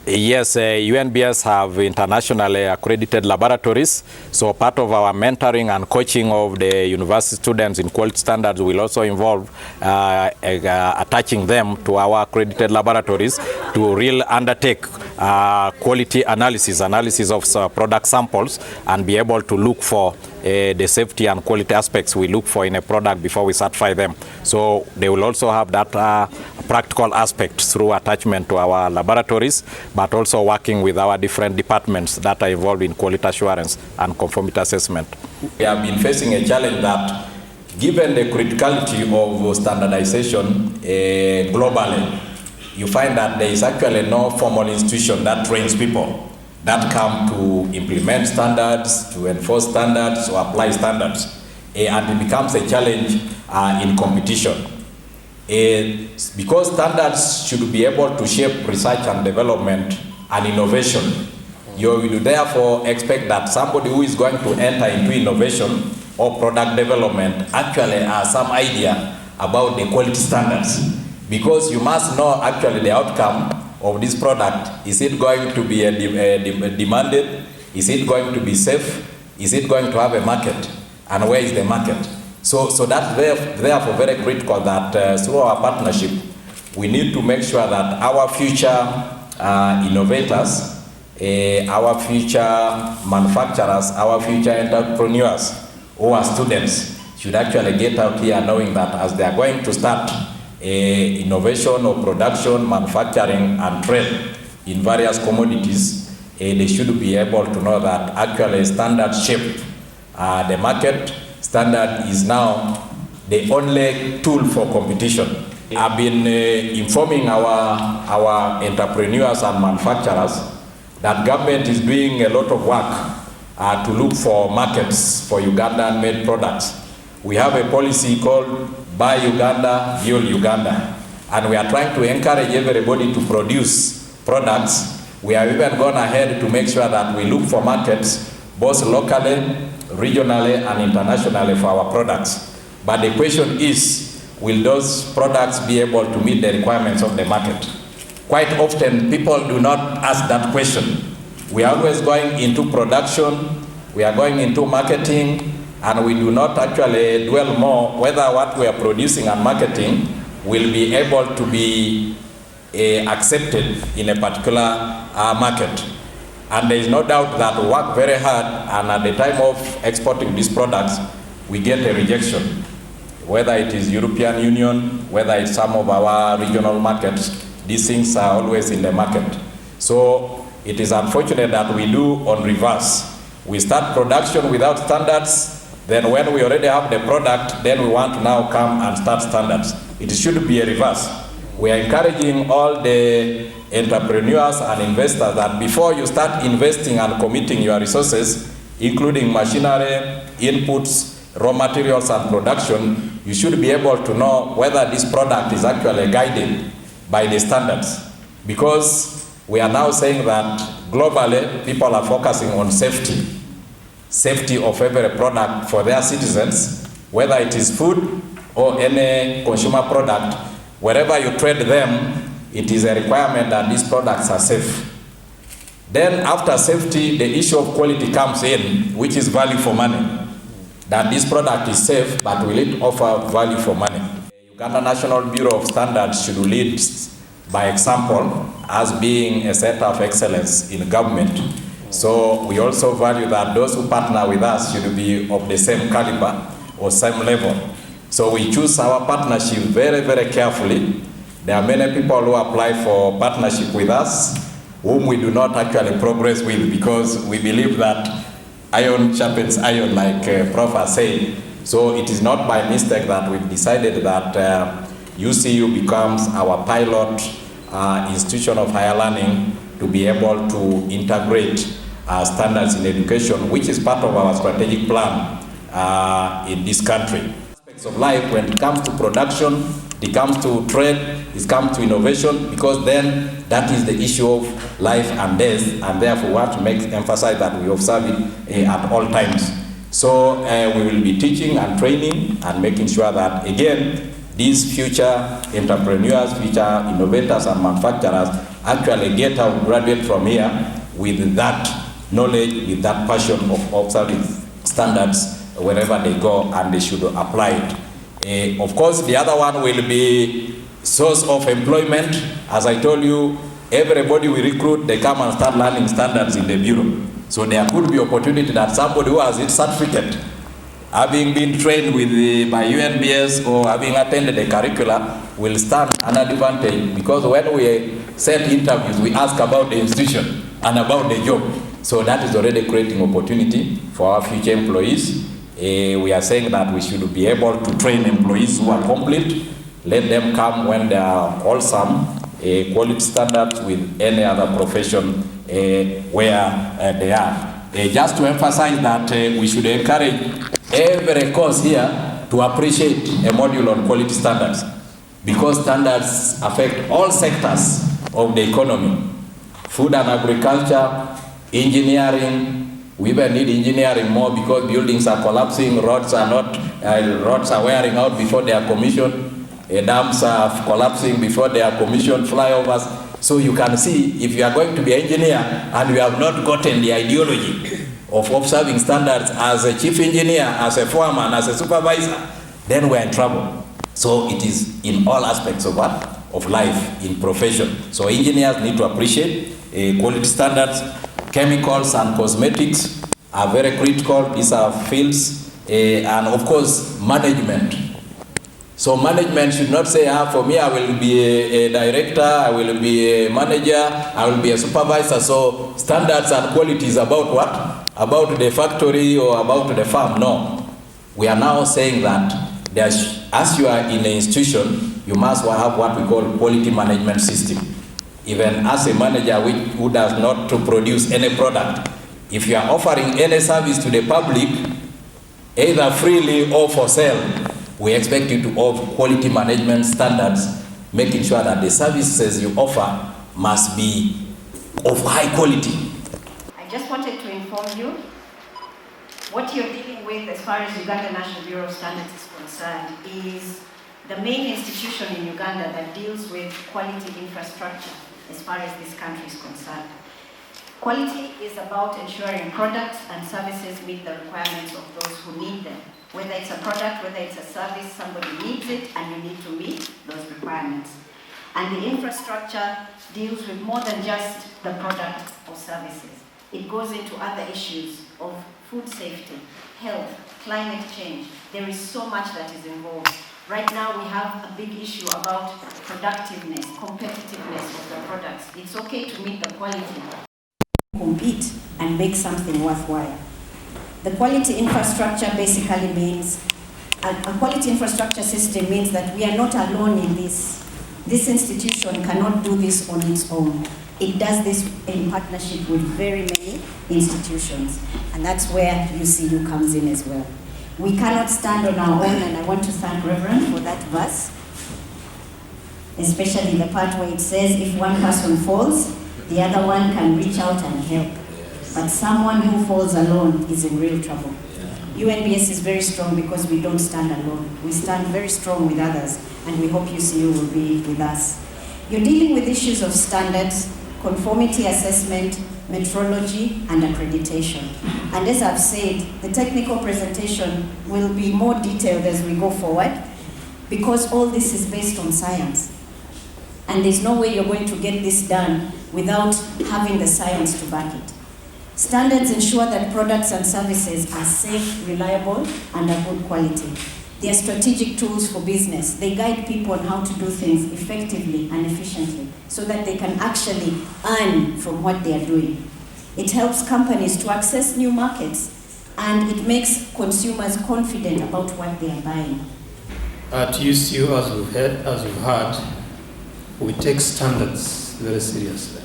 Yes, UNBS have internationally accredited laboratories. So part of our mentoring and coaching of the university students in quality standards will also involve attaching them to our accredited laboratories to really undertake quality analysis of product samples and be able to look for the safety and quality aspects we look for in a product before we certify them. So they will also have that practical aspect through attachment to our laboratories, but also working with our different departments that are involved in quality assurance and conformity assessment. We have been facing a challenge that, given the criticality of standardization globally, you find that there is actually no formal institution that trains people that come to implement standards, to enforce standards, or apply standards. And it becomes a challenge in competition. Because standards should be able to shape research and development and innovation, you will therefore expect that somebody who is going to enter into innovation or product development actually has some idea about the quality standards. Because you must know actually the outcome of this product. Is it going to be demanded? Is it going to be safe? Is it going to have a market? And where is the market? So that's therefore very critical that through our partnership, we need to make sure that our future innovators, our future manufacturers, our future entrepreneurs, who are students, should actually get out here knowing that as they are going to start innovation or production, manufacturing and trade in various commodities, they should be able to know that actually standard shape the market. Standard is now the only tool for competition. I've been informing our entrepreneurs and manufacturers that government is doing a lot of work to look for markets for Ugandan-made products. We have a policy called Buy Uganda, Fuel Uganda, and we are trying to encourage everybody to produce products. We have even gone ahead to make sure that we look for markets both locally, regionally and internationally for our products. But the question is, will those products be able to meet the requirements of the market? Quite often people do not ask that question. We are always going into production, we are going into marketing, and we do not actually dwell more whether what we are producing and marketing will be able to be accepted in a particular market. And there is no doubt that we work very hard, and at the time of exporting these products, we get a rejection. Whether it is European Union, whether it's some of our regional markets, these things are always in the market. So it is unfortunate that we do on reverse. We start production without standards, then when we already have the product, then we want to now come and start standards. It should be a reverse. We are encouraging all the entrepreneurs and investors that before you start investing and committing your resources, including machinery, inputs, raw materials and production, you should be able to know whether this product is actually guided by the standards. Because we are now saying that globally people are focusing on safety of every product for their citizens, whether it is food or any consumer product. Wherever you trade them, it is a requirement that these products are safe. Then after safety, the issue of quality comes in, which is value for money. That this product is safe, but will it offer value for money? The Uganda National Bureau of Standards should lead by example as being a center of excellence in government. So we also value that those who partner with us should be of the same caliber or same level. So we choose our partnership very, very carefully. There are many people who apply for partnership with us whom we do not actually progress with, because we believe that iron sharpens iron, like Prof has said. So it is not by mistake that we've decided that UCU becomes our pilot institution of higher learning to be able to integrate standards in education, which is part of our strategic plan in this country. Aspects of life, when it comes to production, it comes to trade, it comes to innovation, because then that is the issue of life and death, and therefore we want to emphasize that we observe it at all times. So we will be teaching and training and making sure that, again, these future entrepreneurs, future innovators and manufacturers actually get out, graduate from here with that knowledge, with that passion of observing standards wherever they go, and they should apply it. Of course, the other one will be source of employment. As I told you, everybody we recruit, they come and start learning standards in the bureau. So there could be opportunity that somebody who has its certificate, having been trained with by UNBS or having attended the curricula, will stand an advantage, because when we send interviews, we ask about the institution and about the job. So that is already creating opportunity for our future employees. We are saying that we should be able to train employees who are complete, let them come when they are wholesome, quality standards with any other profession where they are. Just to emphasize that we should encourage every course here to appreciate a module on quality standards, because standards affect all sectors of the economy. Food and agriculture, engineering. We even need engineering more because buildings are collapsing, roads are wearing out before they are commissioned, dams are collapsing before they are commissioned, flyovers. So you can see, if you are going to be an engineer and you have not gotten the ideology of observing standards as a chief engineer, as a foreman, as a supervisor, then we're in trouble. So it is in all aspects of what? Of life, in profession. So engineers need to appreciate quality standards. Chemicals and cosmetics are very critical. These are fields, and of course, management. So management should not say, for me, I will be a director, I will be a manager, I will be a supervisor. So standards and quality is about what? About the factory or about the farm? No. We are now saying that as you are in an institution, you must have what we call quality management system. Even as a manager who does not to produce any product, if you are offering any service to the public, either freely or for sale, we expect you to offer quality management standards, making sure that the services you offer must be of high quality. I just wanted to inform you what you're dealing with as far as Uganda National Bureau of Standards is concerned is the main institution in Uganda that deals with quality infrastructure as far as this country is concerned. Quality is about ensuring products and services meet the requirements of those who need them. Whether it's a product, whether it's a service, somebody needs it and you need to meet those requirements. And the infrastructure deals with more than just the product or services. It goes into other issues of food safety, health, climate change. There is so much that is involved. Right now we have a big issue about productiveness, competitiveness of the products. It's okay to meet the quality, compete and make something worthwhile. The quality infrastructure basically means, a quality infrastructure system means that we are not alone in this. This institution cannot do this on its own. It does this in partnership with very many institutions, and that's where UCU comes in as well. We cannot stand on our own, and I want to thank Reverend for that verse, especially the part where it says, if one person falls, the other one can reach out and help. But someone who falls alone is in real trouble. UNBS is very strong because we don't stand alone. We stand very strong with others, and we hope UCU will be with us. You're dealing with issues of standards, conformity assessment, metrology, and accreditation. And as I've said, the technical presentation will be more detailed as we go forward, because all this is based on science. And there's no way you're going to get this done without having the science to back it. Standards ensure that products and services are safe, reliable, and of good quality. They are strategic tools for business. They guide people on how to do things effectively and efficiently so that they can actually earn from what they are doing. It helps companies to access new markets, and it makes consumers confident about what they are buying. At UCU, as you've heard, we take standards very seriously.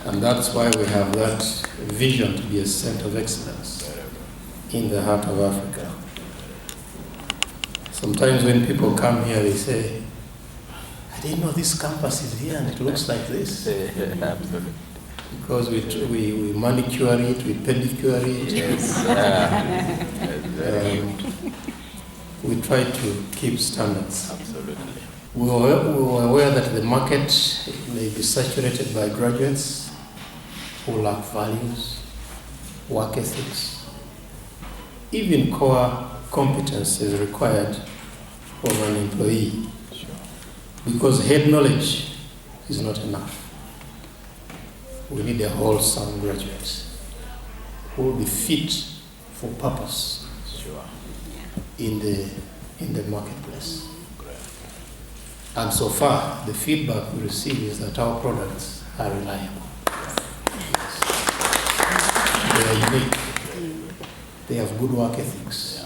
And that's why we have that vision to be a center of excellence in the heart of Africa. Sometimes when people come here, they say, I didn't know this campus is here and it looks like this. Absolutely. Because we manicure it, we pedicure it. Yes. We try to keep standards. Absolutely. We were aware that the market may be saturated by graduates who lack values, work ethics, even core competencies required of an employee. Because head knowledge is not enough. We need a wholesome graduate who will be fit for purpose in the marketplace. And so far, the feedback we receive is that our products are reliable. They are unique. They have good work ethics.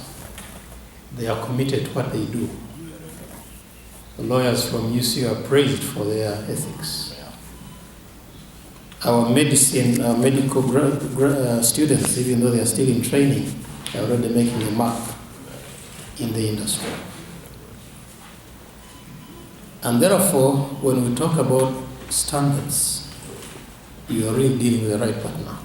They are committed to what they do. The lawyers from UCU are praised for their ethics. Our medical students, even though they are still in training, are already making a mark in the industry. And therefore, when we talk about standards, you are really dealing with the right partner.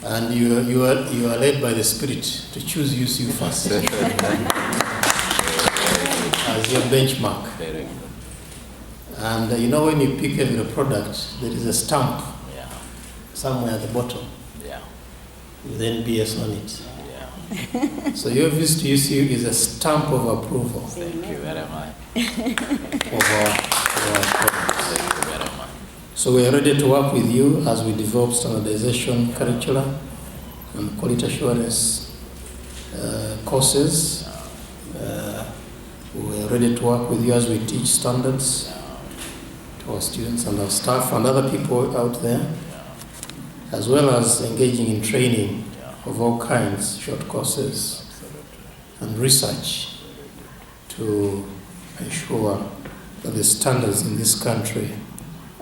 And you are led by the Spirit to choose UCU first as your benchmark. And when you pick every product, there is a stamp somewhere at the bottom with NBS on it. So your visit to UCU is a stamp of approval. Thank you very much. Of our products. Thank you very much. So we are ready to work with you as we develop standardization curricula and quality assurance courses. We are ready to work with you as we teach standards to our students and our staff and other people out there, as well as engaging in training of all kinds, short courses and research to ensure that the standards in this country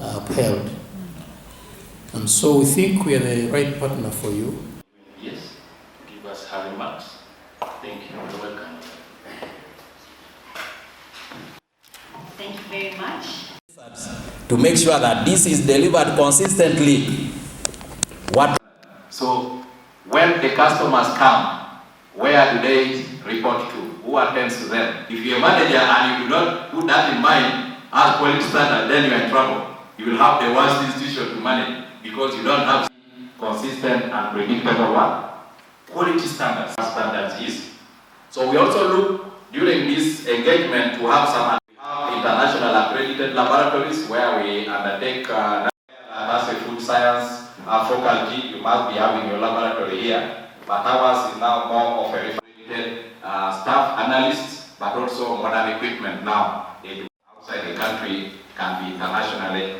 are upheld. And so we think we are the right partner for you. Yes, give us her remarks. Thank you. You're welcome. Thank you very much. To make sure that this is delivered consistently. So, when the customers come, where do they report to? Who attends to them? If you're a manager and you do not put that in mind as quality standard, then you're in trouble. You will have the worst institution to manage because you don't have consistent and predictable quality standards. Standards is. So we also look during this engagement to have some international accredited laboratories where we undertake as a food science faculty. You must be having your laboratory here, but ours is now more of a accredited staff analysts, but also modern equipment now. Outside the country can be internationally.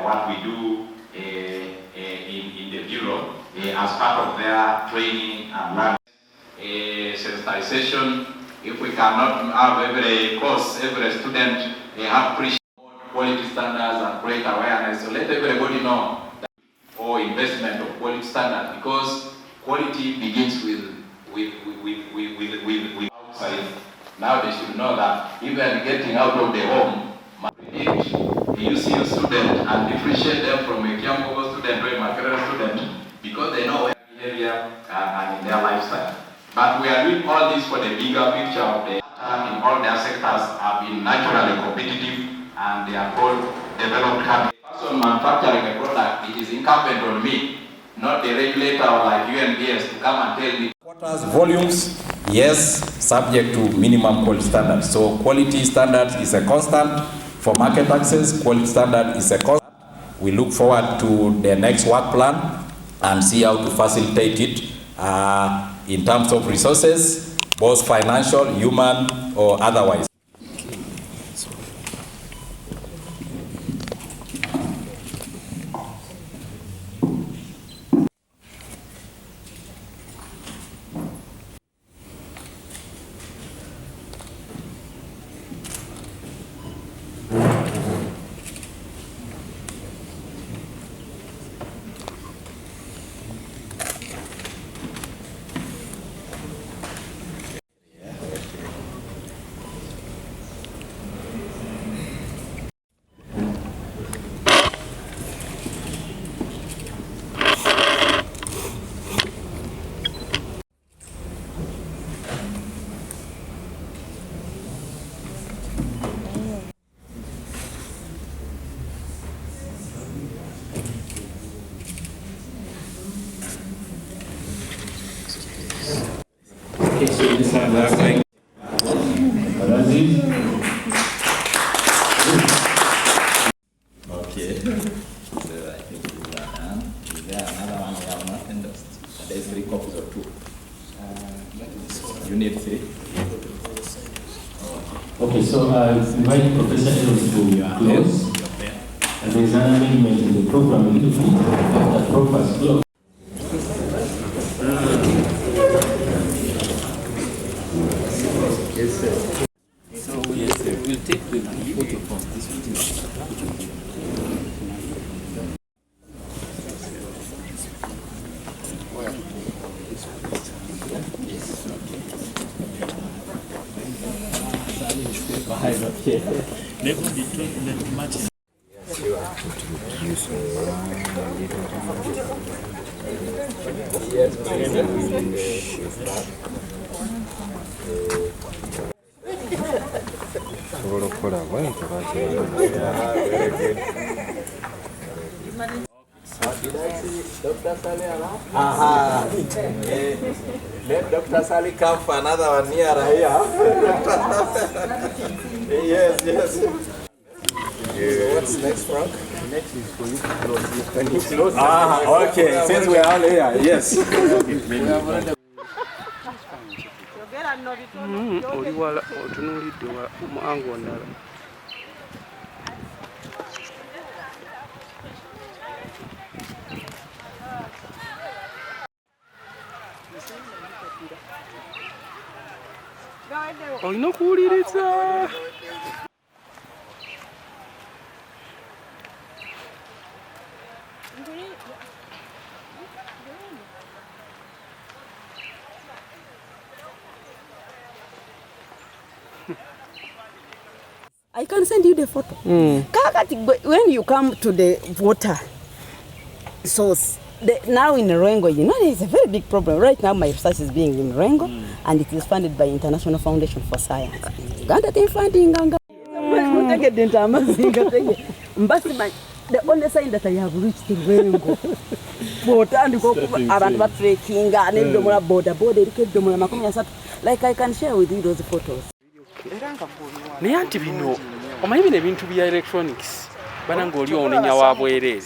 What we do in the bureau as part of their training and learning, sensitization. If we cannot have every course, every student have quality standards and create awareness, so let everybody know that investment of quality standards, because quality begins with outside. Now they should know that even getting out of the home, predict a UCU student and differentiate them from a Kiambogo student or a Makerere student, because they know their behavior and in their lifestyle. But we are doing all this for the bigger picture of the in all their sectors have been naturally competitive and they are all developed countries. The person manufacturing a product, it is incumbent on me, not the regulator like UNBS, to come and tell me. Quotas, volumes, yes, subject to minimum quality standards. So quality standards is a constant for market access. Quality standard is a constant. We look forward to the next work plan and see how to facilitate it in terms of resources, both financial, human, or otherwise. Okay. So I think we are done. Is there another one we have not endorsed? There's 3 copies or 2. You need 3. Okay, so I invite Professor Eros to close. And there is an amendment in the program a little bit after Prof's close. Yes, sir. So we'll take the photo from this meeting. Dr. Sally around? Aha. Let Dr. Sally come for another one near here. Yes, yes. So what's next, Frank? Next is for you to close. When you close. Ah, okay. Since we are all here, yes. Oliwala otunulidde muango ndala. Olina okuwuliriza. I can send you the photo. When you come to the water source, now in Rengo, you know, there's a very big problem. Right now, my research is being in Rengo, and it is funded by International Foundation for Science. Uganda they funding Uganda. The only sign that I have reached in Rengo. Like I can share with you those photos. Naye anti bino omanyi bino ebintu bya electronics bananga oli onenya wa bwereere.